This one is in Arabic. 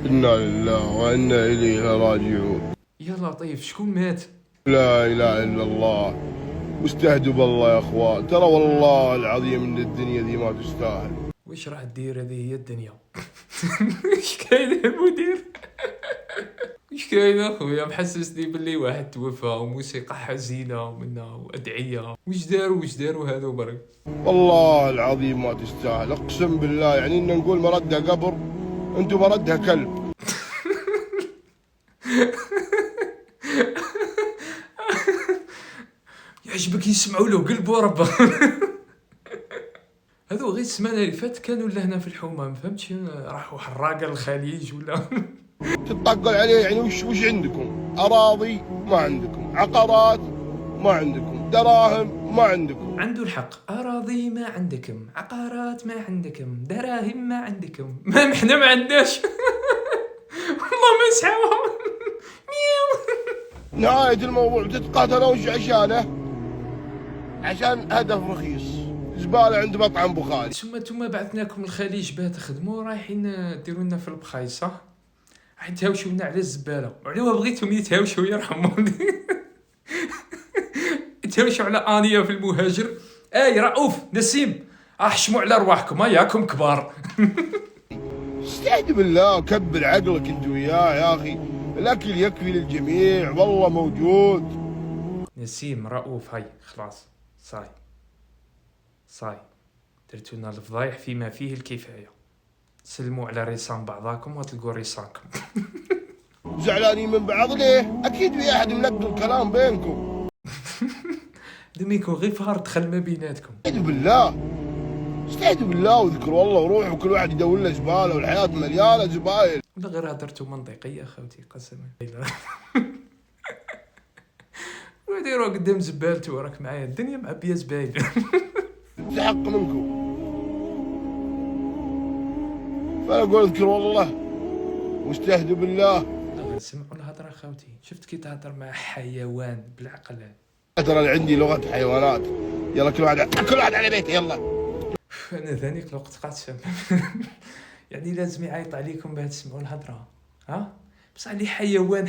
إنا لله وإنا إليه راجعون. يا لطيف شكون مات؟ لا إله إلا الله. واستهدوا بالله يا أخوان، ترى والله العظيم إن الدنيا دي ما تستاهل. وش راح تدير؟ هذه هي الدنيا. ايش كاين المدير؟ ايش كاين اخويا؟ محسسني باللي واحد توفى وموسيقى حزينه ومنها وادعيه. وش داروا هذو برك؟ والله العظيم ما تستاهل، أقسم بالله. يعني إن نقول مردها قبر، أنتم مردها كلب. يعجبك يسمعوا له قلبوا ربه. هذو غير السمانه اللي فات كانوا لهنا في الحومه، ما فهمتش راحوا حراقه الخليج ولا. تطقل عليه يعني وش عندكم؟ أراضي ما عندكم، عقارات ما عندكم، دراهم ما عندكم. عنده الحق، أراضي ما عندكم، عقارات ما عندكم، دراهم ما عندكم، ما احنا ما عندناش. والله ما نسعاوهم. نهاية الموضوع بتتقاتلون عشانه، عشان هدف رخيص، زبالة عند مطعم بخاري. ثم بعثناكم الخليج باه تخدموا، رايحين ديروا لنا في البخاي صح؟ رايحين تهاوشوا لنا على الزبالة، وعلى ما بغيتهم يتهاوشوا يرحموني. يتهاوشوا على آنية في المهاجر. اي رؤوف نسيم، احشموا على ارواحكم، ياكم كبار. استهد بالله، كبر عقلك انت وياه يا اخي. الاكل يكفي للجميع والله موجود. نسيم رؤوف هاي خلاص صاي درتو لنا الفضايح فيما فيه الكفاية. سلموا على ريسان بعضاكم وتلقوا ريسانكم. زعلانين من بعض ليه؟ اكيد في احد ملقي الكلام بينكم. دميكم غير فار دخل ما بيناتكم. استهدوا بالله وذكروا الله وروحوا، كل واحد يدور له زباله والحياه مليانه زبايل. ولا غير هدرتو منطقية اخوتي قسما بالله. وديروا قدام زبالتو، راك معايا الدنيا معبيه زبايل. تحق منكم. فانا اقول اذكروا الله واستهدوا بالله. غير سمعوا الهضره اخوتي، شفت كي تهضر مع حيوان بالعقل. ترى عندي لغه حيوانات. يلا كل واحد على بيته يلا. انا ذانيك الوقت قاسم. يعني لازم يعيط عليكم باه تسمعوا الهضره، ها بصح اللي حيوان.